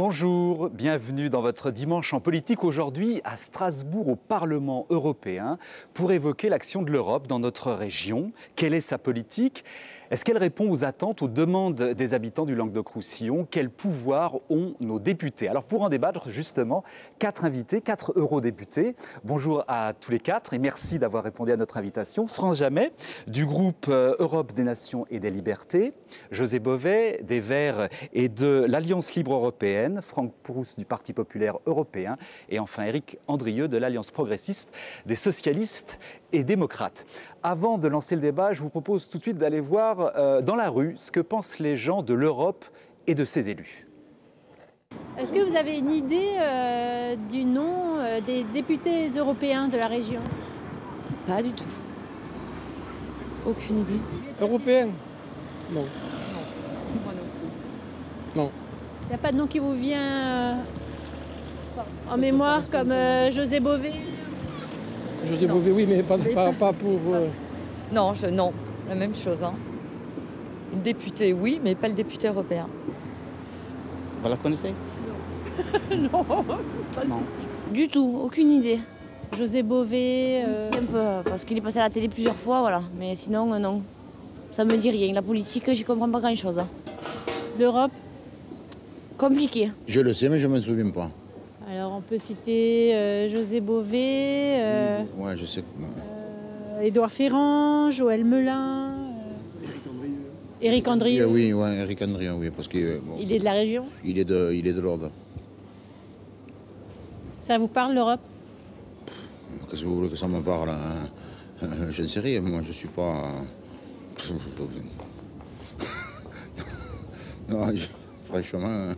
Bonjour, bienvenue dans votre dimanche en politique. Aujourd'hui à Strasbourg au Parlement européen pour évoquer l'action de l'Europe dans notre région. Quelle est sa politique ? Est-ce qu'elle répond aux attentes, aux demandes des habitants du Languedoc-Roussillon? Quels pouvoirs ont nos députés? Alors pour en débattre justement, 4 invités, 4 eurodéputés. Bonjour à tous les 4 et merci d'avoir répondu à notre invitation. France Jamet du groupe Europe des Nations et des Libertés, José Bové des Verts et de l'Alliance Libre Européenne, Franck Proust du Parti Populaire Européen et enfin Éric Andrieux de l'Alliance Progressiste des Socialistes et Démocrates. Avant de lancer le débat, je vous propose tout de suite d'aller voir dans la rue ce que pensent les gens de l'Europe et de ses élus. Est-ce que vous avez une idée du nom des députés européens de la région? Pas du tout. Aucune idée. Européenne? Non. Moi non plus. Non. Il n'y a pas de nom qui vous vient en mémoire comme José Bové? José Bové, oui, mais pas pour... Non, non, la même chose. Hein. Une députée, oui, mais pas le député européen. Vous la connaissez? Non, pas du tout, aucune idée. José Bové. Un peu, parce qu'il est passé à la télé plusieurs fois, voilà. Mais sinon, non. Ça me dit rien. La politique, j'y comprends pas grand-chose. L'Europe? Compliqué. Je le sais, mais je ne me souviens pas. Alors on peut citer José Bové, Ouais, je sais. Édouard Ferrand, Joël Melin, Éric Andrieux. Oui, ouais, Éric Andrieux, oui, parce qu'il bon, Il est de la région? il est de l'ordre. Ça vous parle l'Europe? Qu'est-ce que vous voulez que ça me parle, hein? Je ne sais rien, moi je suis pas... Non, franchement...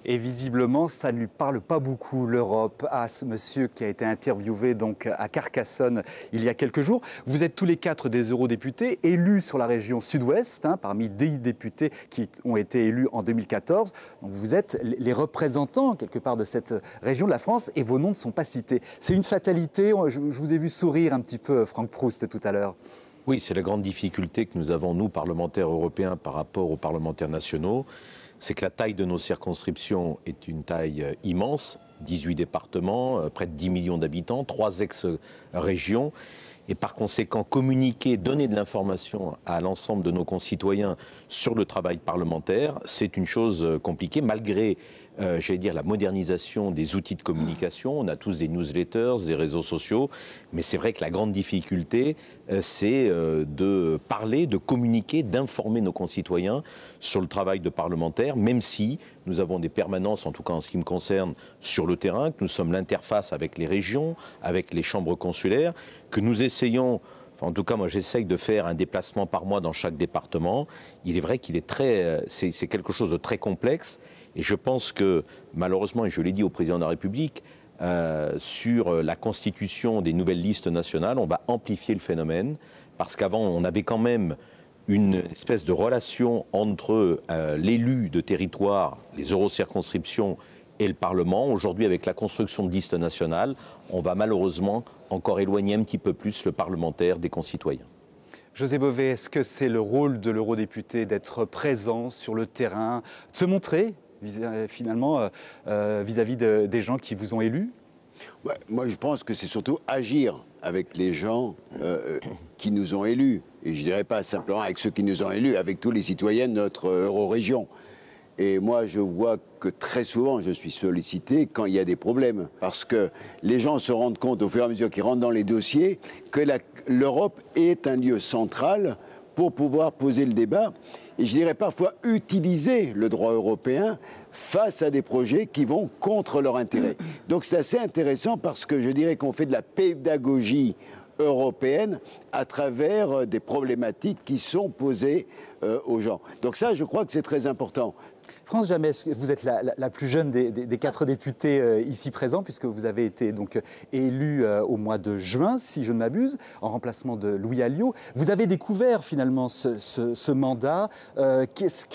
Et visiblement, ça ne lui parle pas beaucoup, l'Europe, à ce monsieur qui a été interviewé donc à Carcassonne il y a quelques jours. Vous êtes tous les 4 des eurodéputés, élus sur la région sud-ouest, parmi 10 députés qui ont été élus en 2014. Donc vous êtes les représentants, quelque part, de cette région de la France et vos noms ne sont pas cités. C'est une fatalité. Je vous ai vu sourire un petit peu, Franck Proust, tout à l'heure. Oui, c'est la grande difficulté que nous avons, nous, parlementaires européens, par rapport aux parlementaires nationaux. C'est que la taille de nos circonscriptions est une taille immense, 18 départements, près de 10 millions d'habitants, 3 ex-régions. Et par conséquent, communiquer, donner de l'information à l'ensemble de nos concitoyens sur le travail parlementaire, c'est une chose compliquée, malgré, j'allais dire, la modernisation des outils de communication. On a tous des newsletters, des réseaux sociaux, mais c'est vrai que la grande difficulté, c'est de parler, de communiquer, d'informer nos concitoyens sur le travail de parlementaire, même si nous avons des permanences, en tout cas en ce qui me concerne, sur le terrain, que nous sommes l'interface avec les régions, avec les chambres consulaires, que nous essayons, enfin, en tout cas moi j'essaye de faire un déplacement par mois dans chaque département. Il est vrai qu'il est c'est quelque chose de très complexe et je pense que malheureusement, et je l'ai dit au président de la République, sur la constitution des nouvelles listes nationales, on va amplifier le phénomène parce qu'avant on avait quand même une espèce de relation entre l'élu de territoire, les eurocirconscriptions et le Parlement. Aujourd'hui, avec la construction de listes nationales, on va malheureusement encore éloigner un petit peu plus le parlementaire des concitoyens. José Bové, est-ce que c'est le rôle de l'eurodéputé d'être présent sur le terrain, de se montrer finalement vis-à-vis des gens qui vous ont élus? Ouais, moi, je pense que c'est surtout agir avec les gens qui nous ont élus. Et je ne dirais pas simplement avec ceux qui nous ont élus, avec tous les citoyens de notre eurorégion. Et moi, je vois que très souvent, je suis sollicité quand il y a des problèmes. Parce que les gens se rendent compte, au fur et à mesure qu'ils rentrent dans les dossiers, que l'Europe est un lieu central pour pouvoir poser le débat. Et je dirais parfois utiliser le droit européen face à des projets qui vont contre leur intérêt. Donc c'est assez intéressant parce que je dirais qu'on fait de la pédagogie européenne à travers des problématiques qui sont posées aux gens. Donc ça, je crois que c'est très important. France Jamet, vous êtes la plus jeune des 4 députés ici présents, puisque vous avez été donc élu au mois de juin, si je ne m'abuse, en remplacement de Louis Alliot. Vous avez découvert finalement ce mandat. Qu'est-ce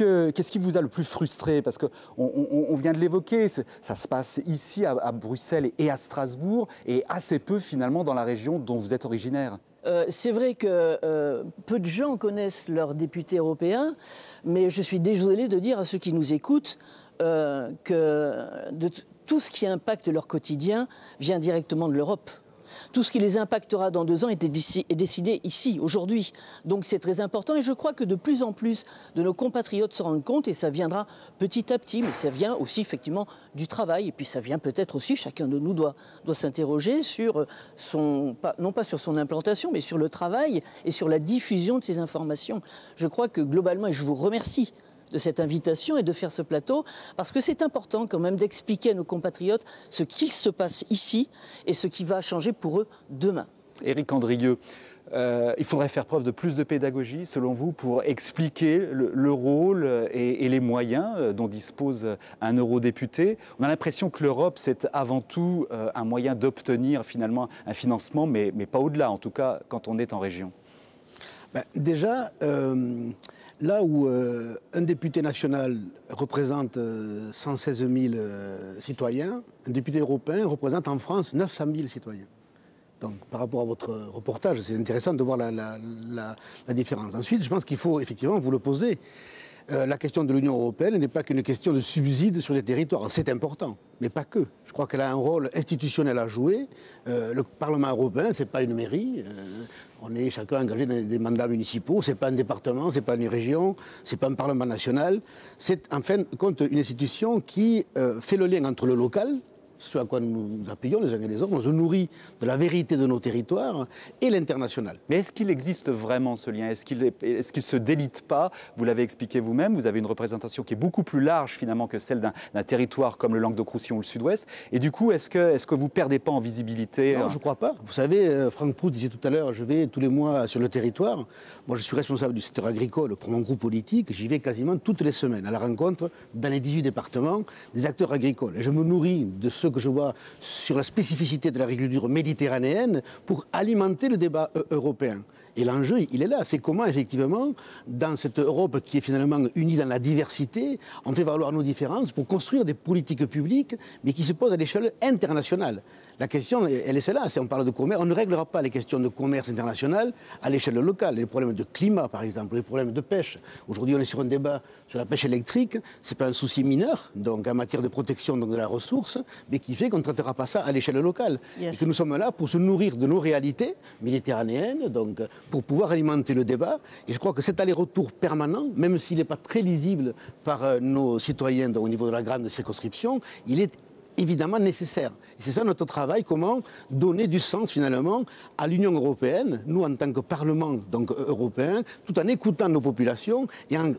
qui vous a le plus frustré? Parce qu'on vient de l'évoquer, ça se passe ici à Bruxelles et à Strasbourg, et assez peu finalement dans la région dont vous êtes originaire. C'est vrai que peu de gens connaissent leurs députés européens, mais je suis désolée de dire à ceux qui nous écoutent tout ce qui impacte leur quotidien vient directement de l'Europe. Tout ce qui les impactera dans 2 ans est décidé ici, aujourd'hui. Donc c'est très important et je crois que de plus en plus de nos compatriotes se rendent compte et ça viendra petit à petit, mais ça vient aussi effectivement du travail et puis ça vient peut-être aussi, chacun de nous doit s'interroger sur non pas sur son implantation, mais sur le travail et sur la diffusion de ces informations. Je crois que globalement, et je vous remercie de cette invitation et de faire ce plateau, parce que c'est important quand même d'expliquer à nos compatriotes ce qu'il se passe ici et ce qui va changer pour eux demain. Éric Andrieux, il faudrait faire preuve de plus de pédagogie, selon vous, pour expliquer le rôle et les moyens dont dispose un eurodéputé. On a l'impression que l'Europe, c'est avant tout un moyen d'obtenir finalement un financement, mais pas au-delà, en tout cas quand on est en région. Déjà, là où un député national représente 116 000 citoyens, un député européen représente en France 900 000 citoyens. Donc, par rapport à votre reportage, c'est intéressant de voir la différence. Ensuite, je pense qu'il faut effectivement vous le poser. La question de l'Union européenne n'est pas qu'une question de subsides sur les territoires. C'est important, mais pas que. Je crois qu'elle a un rôle institutionnel à jouer. Le Parlement européen, ce n'est pas une mairie. On est chacun engagé dans des mandats municipaux. Ce n'est pas un département, ce n'est pas une région, ce n'est pas un Parlement national. C'est en fin de compte une institution qui fait le lien entre le local, ce à quoi nous nous appuyons les uns et les autres, on se nourrit de la vérité de nos territoires, et l'international. Mais est-ce qu'il existe vraiment ce lien? Est-ce qu'il ne se délite pas? Vous l'avez expliqué vous-même, vous avez une représentation qui est beaucoup plus large finalement que celle d'un territoire comme le Languedoc-Roussillon ou le Sud-Ouest. Et du coup, est-ce que vous ne perdez pas en visibilité? Non, je ne crois pas. Vous savez, Franck Proust disait tout à l'heure, je vais tous les mois sur le territoire. Moi, je suis responsable du secteur agricole pour mon groupe politique. J'y vais quasiment toutes les semaines à la rencontre, dans les 18 départements, des acteurs agricoles. Et je me nourris de ce que je vois sur la spécificité de l'agriculture méditerranéenne pour alimenter le débat européen. Et l'enjeu, il est là. C'est comment, effectivement, dans cette Europe qui est finalement unie dans la diversité, on fait valoir nos différences pour construire des politiques publiques, mais qui se posent à l'échelle internationale. La question, elle est celle-là. Si on parle de commerce, on ne réglera pas les questions de commerce international à l'échelle locale. Les problèmes de climat, par exemple, les problèmes de pêche. Aujourd'hui, on est sur un débat sur la pêche électrique. Ce n'est pas un souci mineur, donc en matière de protection donc, de la ressource, mais qui fait qu'on ne traitera pas ça à l'échelle locale. Yes. Et que nous sommes là pour se nourrir de nos réalités méditerranéennes, donc pour pouvoir alimenter le débat. Et je crois que cet aller-retour permanent, même s'il n'est pas très lisible par nos citoyens donc, au niveau de la grande circonscription, il est évidemment nécessaire. Et c'est ça notre travail, comment donner du sens finalement à l'Union européenne, nous en tant que Parlement donc, européen, tout en écoutant nos populations et en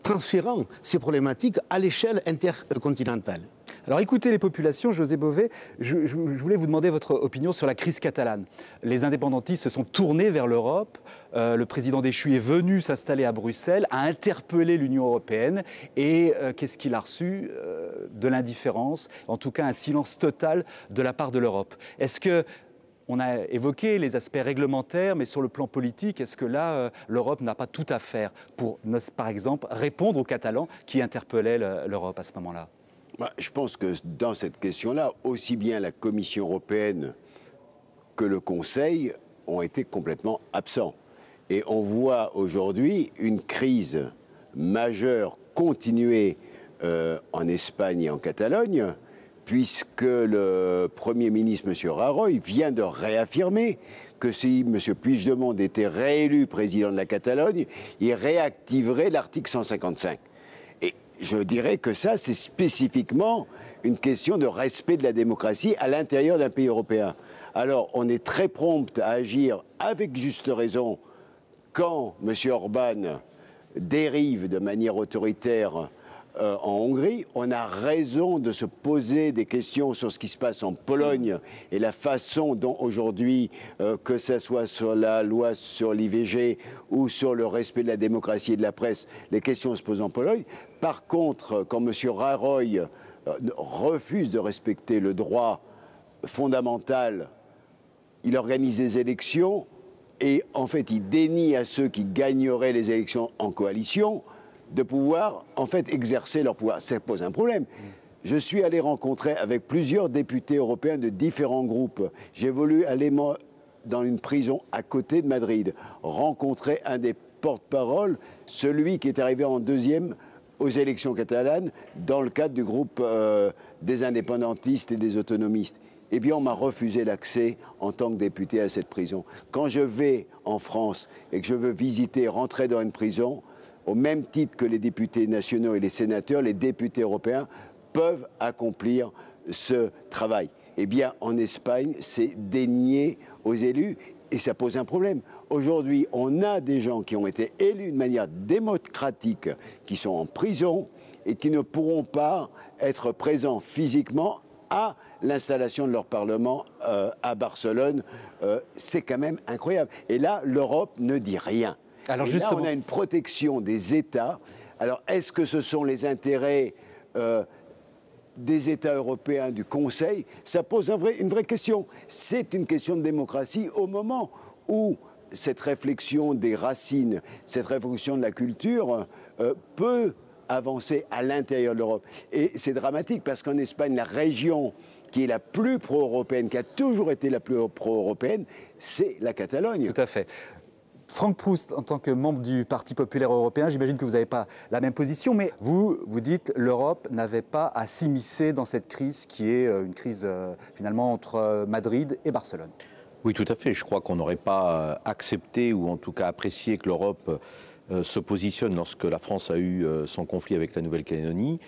transférant ces problématiques à l'échelle intercontinentale. Alors écoutez les populations, José Bové, je voulais vous demander votre opinion sur la crise catalane. Les indépendantistes se sont tournés vers l'Europe, le président Déchu est venu s'installer à Bruxelles, a interpellé l'Union européenne et qu'est-ce qu'il a reçu? De l'indifférence, en tout cas un silence total de la part de l'Europe. Est-ce que on a évoqué les aspects réglementaires, mais sur le plan politique, est-ce que là, l'Europe n'a pas tout à faire pour, par exemple, répondre aux Catalans qui interpellaient l'Europe à ce moment-là? Je pense que dans cette question-là, aussi bien la Commission européenne que le Conseil ont été complètement absents. Et on voit aujourd'hui une crise majeure continuer en Espagne et en Catalogne, puisque le Premier ministre, M. Rajoy, vient de réaffirmer que si M. Puigdemont était réélu président de la Catalogne, il réactiverait l'article 155. Je dirais que ça, c'est spécifiquement une question de respect de la démocratie à l'intérieur d'un pays européen. Alors, on est très prompt à agir avec juste raison quand M. Orban dérive de manière autoritaire en Hongrie. On a raison de se poser des questions sur ce qui se passe en Pologne et la façon dont aujourd'hui, que ce soit sur la loi sur l'IVG ou sur le respect de la démocratie et de la presse, les questions se posent en Pologne. Par contre, quand M. Rajoy refuse de respecter le droit fondamental, il organise des élections et en fait il dénie à ceux qui gagneraient les élections en coalition de pouvoir, en fait, exercer leur pouvoir. Ça pose un problème. Je suis allé rencontrer avec plusieurs députés européens de différents groupes. J'ai voulu aller dans une prison à côté de Madrid, rencontrer un des porte-parole, celui qui est arrivé en deuxième aux élections catalanes dans le cadre du groupe des indépendantistes et des autonomistes. Eh bien, on m'a refusé l'accès en tant que député à cette prison. Quand je vais en France et que je veux visiter, rentrer dans une prison, au même titre que les députés nationaux et les sénateurs, les députés européens peuvent accomplir ce travail. Eh bien, en Espagne, c'est dénié aux élus et ça pose un problème. Aujourd'hui, on a des gens qui ont été élus de manière démocratique, qui sont en prison et qui ne pourront pas être présents physiquement à l'installation de leur Parlement à Barcelone. C'est quand même incroyable. Et là, l'Europe ne dit rien. Alors, là, on a une protection des États. Alors, est-ce que ce sont les intérêts des États européens, du Conseil? Ça pose une vraie question. C'est une question de démocratie au moment où cette réflexion des racines, cette réflexion de la culture peut avancer à l'intérieur de l'Europe. Et c'est dramatique parce qu'en Espagne, la région qui est la plus pro-européenne, qui a toujours été la plus pro-européenne, c'est la Catalogne. Tout à fait. Franck Proust, en tant que membre du Parti populaire européen, j'imagine que vous n'avez pas la même position, mais vous dites que l'Europe n'avait pas à s'immiscer dans cette crise qui est une crise finalement entre Madrid et Barcelone. Oui, tout à fait. Je crois qu'on n'aurait pas accepté ou en tout cas apprécié que l'Europe se positionne lorsque la France a eu son conflit avec la Nouvelle-Calédonie.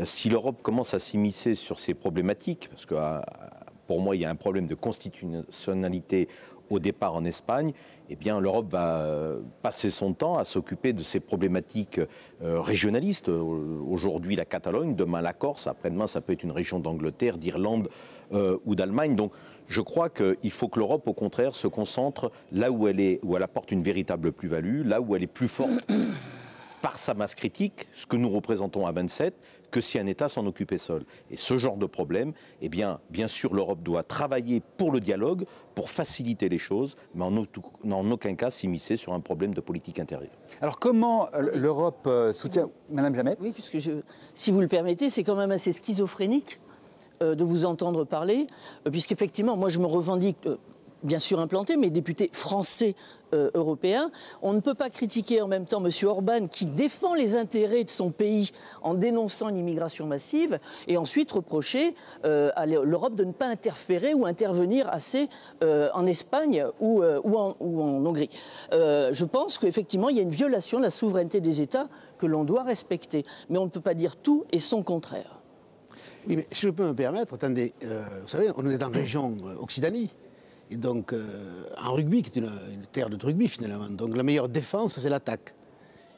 Si l'Europe commence à s'immiscer sur ces problématiques, parce que pour moi il y a un problème de constitutionnalité au départ en Espagne, eh bien l'Europe va passer son temps à s'occuper de ces problématiques régionalistes. Aujourd'hui la Catalogne, demain la Corse, après-demain ça peut être une région d'Angleterre, d'Irlande ou d'Allemagne. Donc je crois qu'il faut que l'Europe au contraire se concentre là où elle apporte une véritable plus-value, là où elle est plus forte par sa masse critique, ce que nous représentons à 27, que si un État s'en occupait seul. Et ce genre de problème, eh bien sûr, l'Europe doit travailler pour le dialogue, pour faciliter les choses, mais en aucun cas s'immiscer sur un problème de politique intérieure. Alors comment l'Europe soutient... Madame Jamet ? Oui, puisque si vous le permettez, c'est quand même assez schizophrénique de vous entendre parler, puisqu'effectivement, moi je me revendique... bien sûr implanté, mais député français européen. On ne peut pas critiquer en même temps M. Orban qui défend les intérêts de son pays en dénonçant une immigration massive et ensuite reprocher à l'Europe de ne pas interférer ou intervenir assez en Espagne ou en Hongrie. Je pense qu'effectivement, il y a une violation de la souveraineté des États que l'on doit respecter. Mais on ne peut pas dire tout et son contraire. Oui, mais si je peux me permettre, attendez, vous savez, on est en région Occitanie. Et donc, en rugby, qui est une terre de rugby finalement, donc la meilleure défense, c'est l'attaque.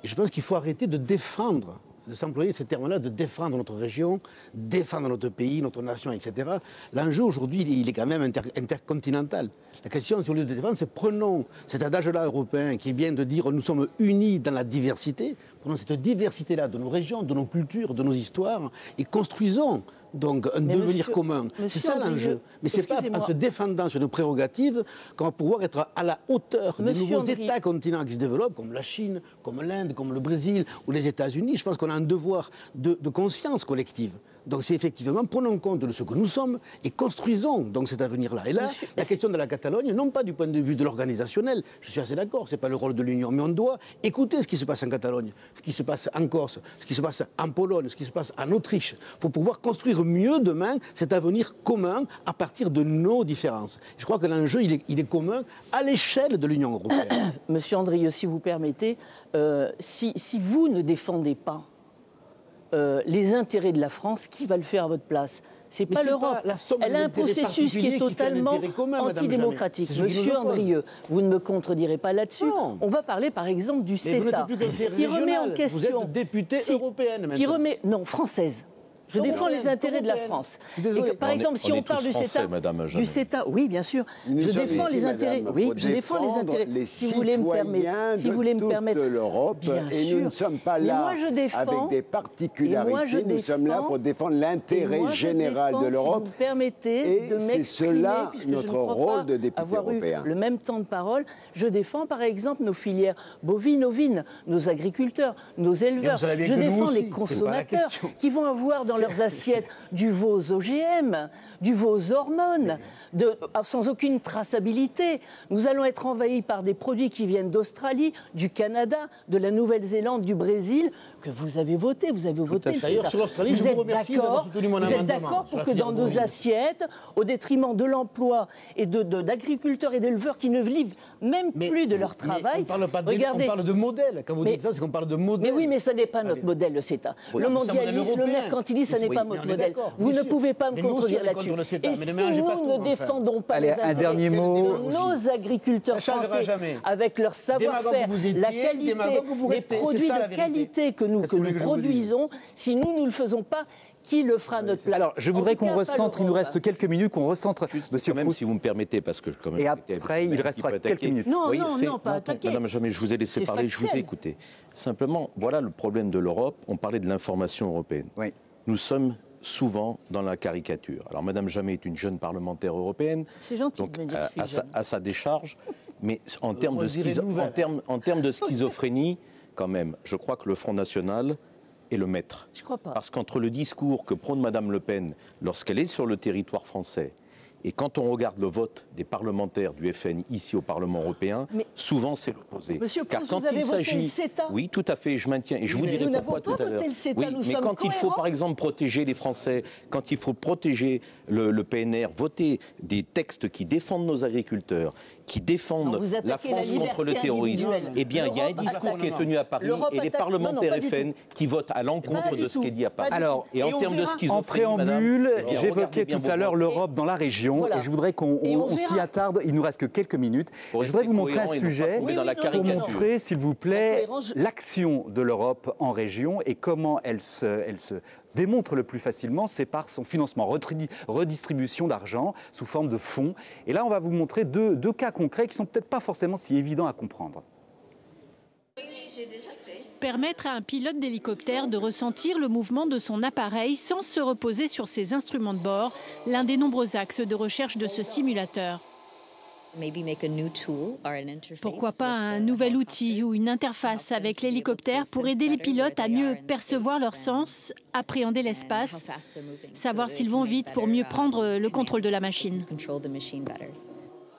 Et je pense qu'il faut arrêter de défendre, de s'employer ces termes-là, de défendre notre région, défendre notre pays, notre nation, etc. L'enjeu aujourd'hui, il est quand même intercontinental. La question sur le lieu de défense, c'est prenons cet adage-là européen qui est bien de dire nous sommes unis dans la diversité, prenons cette diversité-là de nos régions, de nos cultures, de nos histoires et construisons donc un devenir commun. C'est ça l'enjeu. Mais ce n'est pas en se défendant sur nos prérogatives qu'on va pouvoir être à la hauteur des nouveaux États continents qui se développent, comme la Chine, comme l'Inde, comme le Brésil ou les États-Unis. Je pense qu'on a un devoir de conscience collective. Donc c'est effectivement, prenons compte de ce que nous sommes et construisons donc cet avenir-là. Et là, la question de la Catalogne, non pas du point de vue de l'organisationnel, je suis assez d'accord, ce n'est pas le rôle de l'Union, mais on doit écouter ce qui se passe en Catalogne, ce qui se passe en Corse, ce qui se passe en Pologne, ce qui se passe en Autriche, pour pouvoir construire mieux demain cet avenir commun à partir de nos différences. Je crois que l'enjeu, il est commun à l'échelle de l'Union européenne. Monsieur Andrieux, si vous permettez, si vous ne défendez pas les intérêts de la France, qui va le faire à votre place? C'est pas l'Europe. Elle a un processus qui est totalement antidémocratique. Monsieur Andrieux, vous ne me contredirez pas là-dessus. On va parler par exemple du CETA, qui remet en question... Vous êtes députée européenne maintenant. Non, française. Je défends les intérêts de la France. Et par exemple, si on parle du CETA, oui, bien sûr, je défends les intérêts. Oui, je défends les intérêts. Si vous voulez me permettre, l'Europe, bien et sûr. nous ne sommes pas là avec des particularités. Nous sommes là pour défendre l'intérêt général de l'Europe. Si vous me permettez de m'exprimer, c'est cela notre rôle de député européen. Le même temps de parole, je défends par exemple nos filières bovines, ovines, nos agriculteurs, nos éleveurs. Je défends les consommateurs qui vont avoir dans leurs assiettes du veau OGM, du veau hormones, sans aucune traçabilité. Nous allons être envahis par des produits qui viennent d'Australie, du Canada, de la Nouvelle-Zélande, du Brésil. que vous avez voté. Vous avez voté. D'ailleurs, sur l'Australie, je vous remercie d'avoir soutenu mon amendement. Vous êtes d'accord pour que dans nos assiettes, au détriment de l'emploi et d'agriculteurs et d'éleveurs qui ne vivent même plus de leur travail. On parle pas on parle de modèle. Quand vous dites ça, c'est qu'on parle de modèle. Mais oui, mais ça n'est pas notre modèle, le CETA. Le mondialisme, le mercantilisme, ça n'est pas notre modèle. Vous ne pouvez pas me contredire là-dessus. Et si nous ne défendons pas les intérêts de nos agriculteurs français, avec leur savoir-faire, la qualité, les produits de qualité que nous produisons, si nous ne le faisons pas, qui le fera à notre place? Alors, je voudrais qu'on recentre, il nous reste quelques minutes, qu'on recentre, monsieur Proust, si vous me permettez, parce que quand même... Et après, il restera quelques minutes. Non, pas attaquer. Madame Jamais, je vous ai laissé parler, je vous ai écouté. Simplement, voilà le problème de l'Europe, on parlait de l'information européenne. Oui. Nous sommes souvent dans la caricature. Alors, Madame Jamais est une jeune parlementaire européenne. C'est gentil de me dire que je suis jeune. À sa décharge, mais en termes de schizophrénie, quand même, je crois que le Front National est le maître. Je crois pas. Parce qu'entre le discours que prône Madame Le Pen lorsqu'elle est sur le territoire français et quand on regarde le vote des parlementaires du FN ici au Parlement européen, souvent c'est l'opposé. Monsieur Proust, vous avez voté le CETA. Oui, tout à fait, je maintiens. Et je vous dirai pourquoi tout à l'heure. Oui, mais quand il faut, par exemple, protéger les Français, quand il faut protéger le PNR, voter des textes qui défendent nos agriculteurs, qui défendent la France contre le terrorisme, eh bien, il y a un discours qui est tenu à Paris et des parlementaires FN qui votent à l'encontre de ce qui est dit à Paris. Alors, et en termes de schizophrénie, en préambule, j'évoquais tout à l'heure l'Europe dans la région et je voudrais qu'on s'y attarde. Il nous reste que quelques minutes. Je voudrais vous montrer un sujet pour montrer, s'il vous plaît, l'action de l'Europe en région et comment elle se démontre le plus facilement, c'est par son financement, redistribution d'argent sous forme de fonds. Et là, on va vous montrer deux cas concrets qui ne sont peut-être pas forcément si évidents à comprendre. Permettre à un pilote d'hélicoptère de ressentir le mouvement de son appareil sans se reposer sur ses instruments de bord, l'un des nombreux axes de recherche de ce simulateur. Pourquoi pas un nouvel outil ou une interface avec l'hélicoptère pour aider les pilotes à mieux percevoir leur sens, appréhender l'espace, savoir s'ils vont vite pour mieux prendre le contrôle de la machine.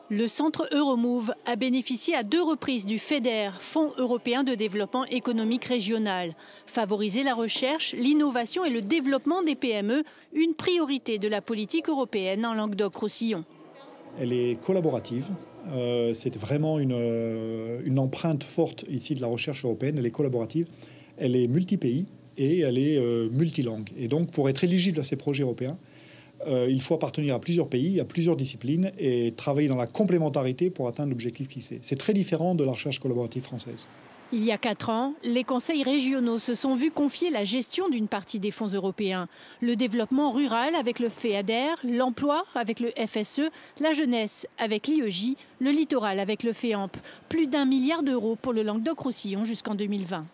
Le centre Euromove a bénéficié à 2 reprises du FEDER, Fonds européen de développement économique régional. Favoriser la recherche, l'innovation et le développement des PME, une priorité de la politique européenne en Languedoc-Roussillon. Elle est collaborative. C'est vraiment une empreinte forte ici de la recherche européenne. Elle est collaborative, elle est multi-pays et elle est multilangue. Et donc, pour être éligible à ces projets européens, il faut appartenir à plusieurs pays, à plusieurs disciplines et travailler dans la complémentarité pour atteindre l'objectif fixé. C'est très différent de la recherche collaborative française. Il y a 4 ans, les conseils régionaux se sont vus confier la gestion d'une partie des fonds européens. Le développement rural avec le FEADER, l'emploi avec le FSE, la jeunesse avec l'IEJ, le littoral avec le FEAMP. Plus d'1 milliard d'euros pour le Languedoc-Roussillon jusqu'en 2020.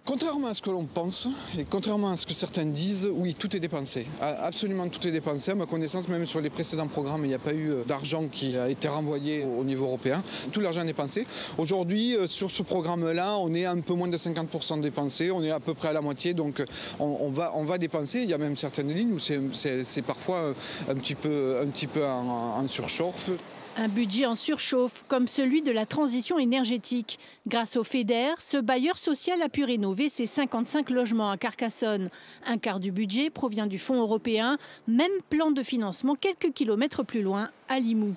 Contrairement à ce que l'on pense, et contrairement à ce que certains disent, oui, tout est dépensé. Absolument tout est dépensé. À ma connaissance, même sur les précédents programmes, il n'y a pas eu d'argent qui a été renvoyé au niveau européen. Tout l'argent est dépensé. Aujourd'hui, sur ce programme-là, on est un peu moins de 50% dépensé. On est à peu près à la moitié, donc on va dépenser. Il y a même certaines lignes où c'est parfois un petit peu en surchauffe. Un budget en surchauffe, comme celui de la transition énergétique. Grâce au FEDER, ce bailleur social a pu rénover ses 55 logements à Carcassonne. Un quart du budget provient du fonds européen. Même plan de financement quelques kilomètres plus loin, à Limoux.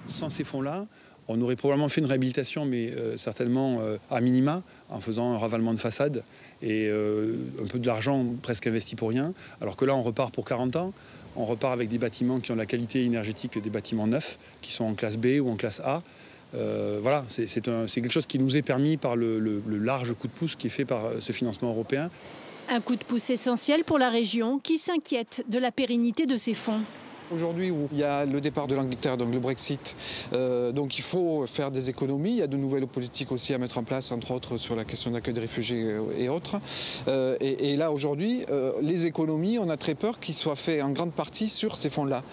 Sans ces fonds-là, on aurait probablement fait une réhabilitation, mais certainement à minima, en faisant un ravalement de façade et un peu de l'argent presque investi pour rien. Alors que là, on repart pour 40 ans. On repart avec des bâtiments qui ont la qualité énergétique des bâtiments neufs, qui sont en classe B ou en classe A. Voilà, c'est quelque chose qui nous est permis par le large coup de pouce qui est fait par ce financement européen. Un coup de pouce essentiel pour la région qui s'inquiète de la pérennité de ces fonds. Aujourd'hui, où il y a le départ de l'Angleterre, donc le Brexit, donc il faut faire des économies. Il y a de nouvelles politiques aussi à mettre en place, entre autres sur la question d'accueil des réfugiés et autres. Et là, aujourd'hui, les économies, on a très peur qu'ils soient faits en grande partie sur ces fonds-là.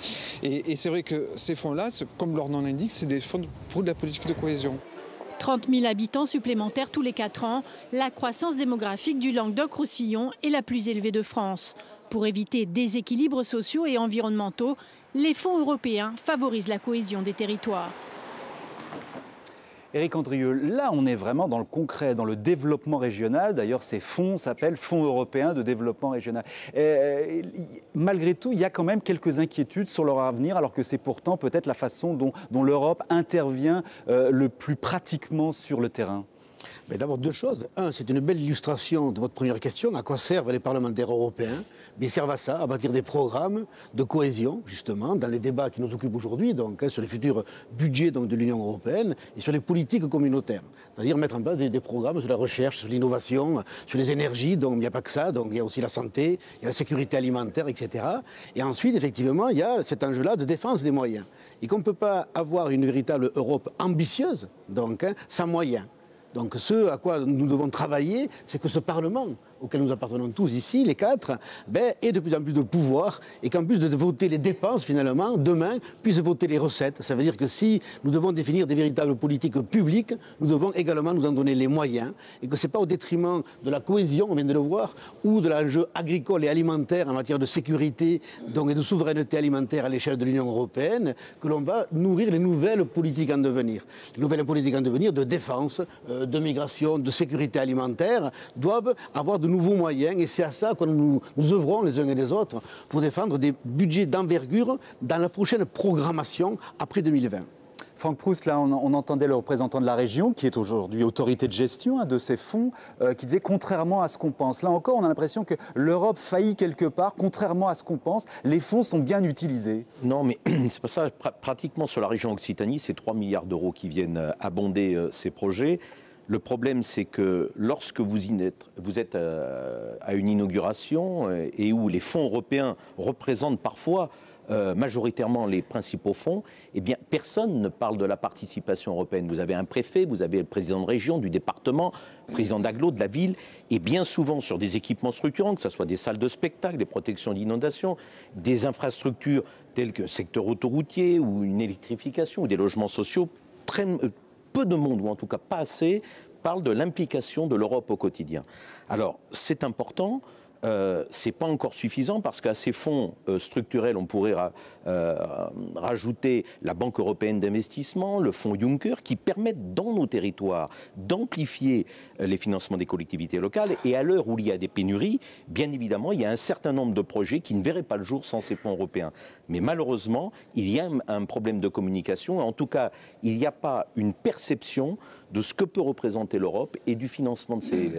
Et c'est vrai que ces fonds-là, comme leur nom l'indique, c'est des fonds pour de la politique de cohésion. 30 000 habitants supplémentaires tous les 4 ans, la croissance démographique du Languedoc-Roussillon est la plus élevée de France. Pour éviter déséquilibres sociaux et environnementaux, les fonds européens favorisent la cohésion des territoires. Éric Andrieux, là on est vraiment dans le concret, dans le développement régional. D'ailleurs ces fonds s'appellent Fonds européens de développement régional. Malgré tout, il y a quand même quelques inquiétudes sur leur avenir, alors que c'est pourtant peut-être la façon dont l'Europe intervient le plus pratiquement sur le terrain. Mais d'abord deux choses. Un, c'est une belle illustration de votre première question. À quoi servent les parlementaires européens? Ils servent à ça, à bâtir des programmes de cohésion, justement, dans les débats qui nous occupent aujourd'hui, donc sur les futurs budgets donc, de l'Union européenne et sur les politiques communautaires. C'est-à-dire mettre en place des programmes sur la recherche, sur l'innovation, sur les énergies. Donc il n'y a pas que ça. Donc il y a aussi la santé, il y a la sécurité alimentaire, etc. Et ensuite, effectivement, il y a cet enjeu-là de défense des moyens. Et qu'on ne peut pas avoir une véritable Europe ambitieuse, donc, sans moyens. Donc ce à quoi nous devons travailler, c'est que ce Parlement, auquel nous appartenons tous ici, les quatre, ait de plus en plus de pouvoir et qu'en plus de voter les dépenses, finalement, demain, puisse voter les recettes. Ça veut dire que si nous devons définir des véritables politiques publiques, nous devons également nous en donner les moyens et que ce n'est pas au détriment de la cohésion, on vient de le voir, ou de l'enjeu agricole et alimentaire en matière de sécurité donc, et de souveraineté alimentaire à l'échelle de l'Union européenne que l'on va nourrir les nouvelles politiques en devenir. Les nouvelles politiques en devenir de défense, de migration, de sécurité alimentaire doivent avoir de nouveaux moyens et c'est à ça que nous œuvrons les uns et les autres pour défendre des budgets d'envergure dans la prochaine programmation après 2020. Franck Proust, là, on entendait le représentant de la région, qui est aujourd'hui autorité de gestion de ces fonds, qui disait contrairement à ce qu'on pense. Là encore, on a l'impression que l'Europe faillit quelque part, contrairement à ce qu'on pense. Les fonds sont bien utilisés. Non, mais c'est pas ça. Pratiquement sur la région Occitanie, c'est 3 milliards d'euros qui viennent abonder ces projets. Le problème, c'est que lorsque vous êtes à une inauguration et où les fonds européens représentent parfois majoritairement les principaux fonds, eh bien, personne ne parle de la participation européenne. Vous avez un préfet, vous avez le président de région, du département, le président d'agglo, de la ville, et bien souvent sur des équipements structurants, que ce soit des salles de spectacle, des protections d'inondation, des infrastructures telles que le secteur autoroutier ou une électrification ou des logements sociaux, peu de monde, ou en tout cas pas assez, parle de l'implication de l'Europe au quotidien. Alors, c'est important, c'est pas encore suffisant parce qu'à ces fonds structurels, on pourrait rajouter la Banque européenne d'investissement, le fonds Juncker, qui permettent dans nos territoires d'amplifier les financements des collectivités locales. Et à l'heure où il y a des pénuries, bien évidemment, il y a un certain nombre de projets qui ne verraient pas le jour sans ces fonds européens. Mais malheureusement, il y a un problème de communication. En tout cas, il n'y a pas une perception de ce que peut représenter l'Europe et du financement de ces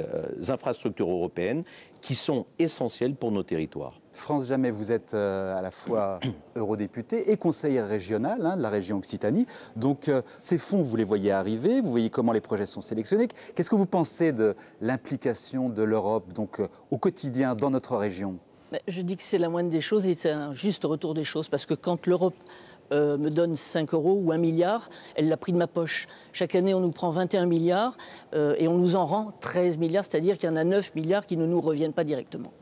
infrastructures européennes qui sont essentielles pour nos territoires. France Jammet, vous êtes à la fois eurodéputée et conseillère régionale de la région Occitanie. Donc ces fonds, vous les voyez arriver, vous voyez comment les projets sont sélectionnés. Qu'est-ce que vous pensez de l'implication de l'Europe donc, au quotidien dans notre région ? Je dis que c'est la moindre des choses et c'est un juste retour des choses parce que quand l'Europe me donne 5 euros ou 1 milliard, elle l'a pris de ma poche. Chaque année, on nous prend 21 milliards et on nous en rend 13 milliards, c'est-à-dire qu'il y en a 9 milliards qui ne nous reviennent pas directement.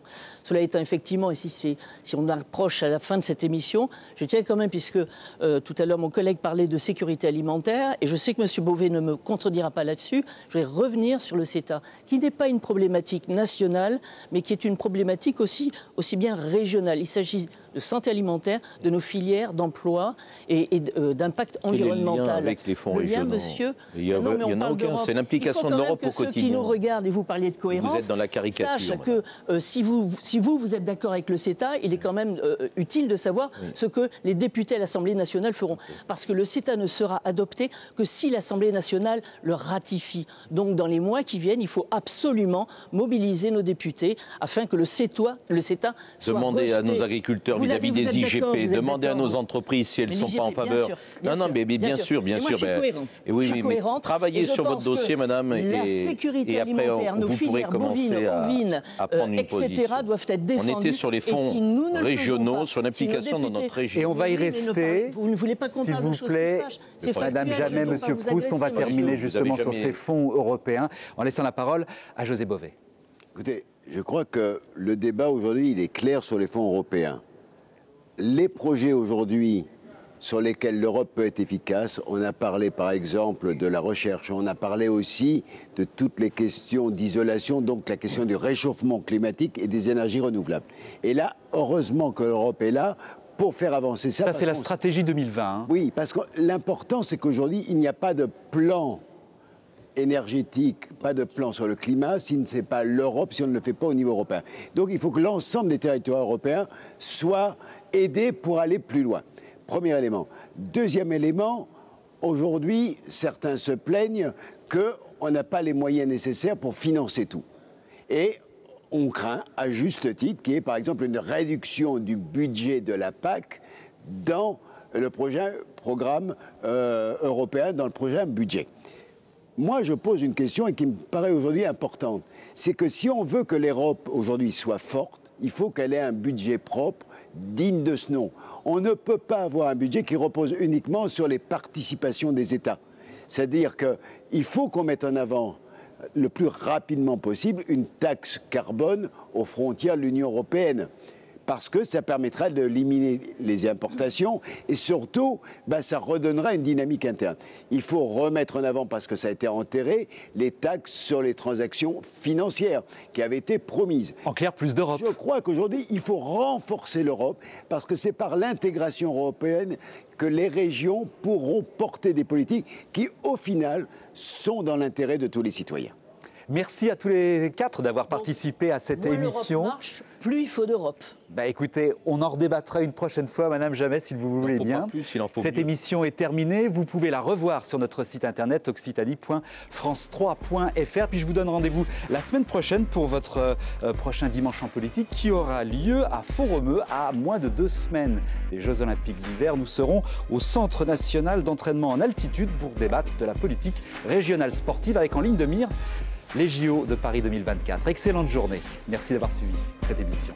Cela étant effectivement, et si on approche à la fin de cette émission, je tiens quand même, puisque tout à l'heure mon collègue parlait de sécurité alimentaire, et je sais que M. Beauvais ne me contredira pas là-dessus, je vais revenir sur le CETA, qui n'est pas une problématique nationale, mais qui est une problématique aussi bien régionale. Il s'agit de santé alimentaire, de nos filières d'emploi et d'impact environnemental. Quel est le lien avec les fonds régionaux ? Monsieur, il n'y en a aucun, c'est l'implication de l'Europe au quotidien. Ceux qui nous regardent, et vous parliez de cohérence, vous êtes dans la caricature, sachent que si vous êtes d'accord avec le CETA, il est quand même utile de savoir ce que les députés à l'Assemblée nationale feront. Parce que le CETA ne sera adopté que si l'Assemblée nationale le ratifie. Donc dans les mois qui viennent, il faut absolument mobiliser nos députés afin que le CETA soit Demandez rejeté. À nos agriculteurs vis-à-vis des IGP, demandez à nos entreprises si elles ne sont pas en faveur. Non, mais bien sûr. Moi, je suis cohérente. Oui, mais travaillez sur votre dossier, madame, la sécurité alimentaire, nos filières bovines, ovines, etc. doivent être défendues. On était sur les fonds régionaux, sur l'implication dans notre région. Et on va y rester. Vous ne voulez pas qu'on parle de choses qui fâchent. Madame Jammet, Monsieur Proust, on va terminer justement sur ces fonds européens en laissant la parole à José Bové. Écoutez, je crois que le débat aujourd'hui, il est clair sur les fonds européens. Les projets aujourd'hui sur lesquels l'Europe peut être efficace, on a parlé par exemple de la recherche, on a parlé aussi de toutes les questions d'isolation, donc la question du réchauffement climatique et des énergies renouvelables. Et là, heureusement que l'Europe est là pour faire avancer ça. Ça, c'est la stratégie 2020. Oui, parce que l'important, c'est qu'aujourd'hui, il n'y a pas de plan énergétique, pas de plan sur le climat si ce n'est pas l'Europe, si on ne le fait pas au niveau européen. Donc il faut que l'ensemble des territoires européens soient aidés pour aller plus loin. Premier élément. Deuxième élément, aujourd'hui, certains se plaignent qu'on n'a pas les moyens nécessaires pour financer tout. Et on craint, à juste titre, qu'il y ait par exemple une réduction du budget de la PAC dans le programme européen, dans le prochain budget. Moi, je pose une question et qui me paraît aujourd'hui importante. C'est que si on veut que l'Europe aujourd'hui soit forte, il faut qu'elle ait un budget propre, digne de ce nom. On ne peut pas avoir un budget qui repose uniquement sur les participations des États. C'est-à-dire qu'il faut qu'on mette en avant le plus rapidement possible une taxe carbone aux frontières de l'Union européenne. Parce que ça permettra d'éliminer les importations et surtout, ça redonnera une dynamique interne. Il faut remettre en avant, parce que ça a été enterré, les taxes sur les transactions financières qui avaient été promises. En clair, plus d'Europe. Je crois qu'aujourd'hui, il faut renforcer l'Europe parce que c'est par l'intégration européenne que les régions pourront porter des politiques qui, au final, sont dans l'intérêt de tous les citoyens. Merci à tous les quatre d'avoir participé à cette émission. Moins l'Europe marche, plus il faut d'Europe. Écoutez, on en redébattra une prochaine fois, Madame Jamès, si vous voulez bien. Cette émission est terminée. Vous pouvez la revoir sur notre site internet occitanie.france3.fr. Puis je vous donne rendez-vous la semaine prochaine pour votre prochain Dimanche en politique qui aura lieu à Font-Romeu à moins de 2 semaines des Jeux Olympiques d'hiver. Nous serons au Centre national d'entraînement en altitude pour débattre de la politique régionale sportive avec en ligne de mire les JO de Paris 2024. Excellente journée. Merci d'avoir suivi cette émission.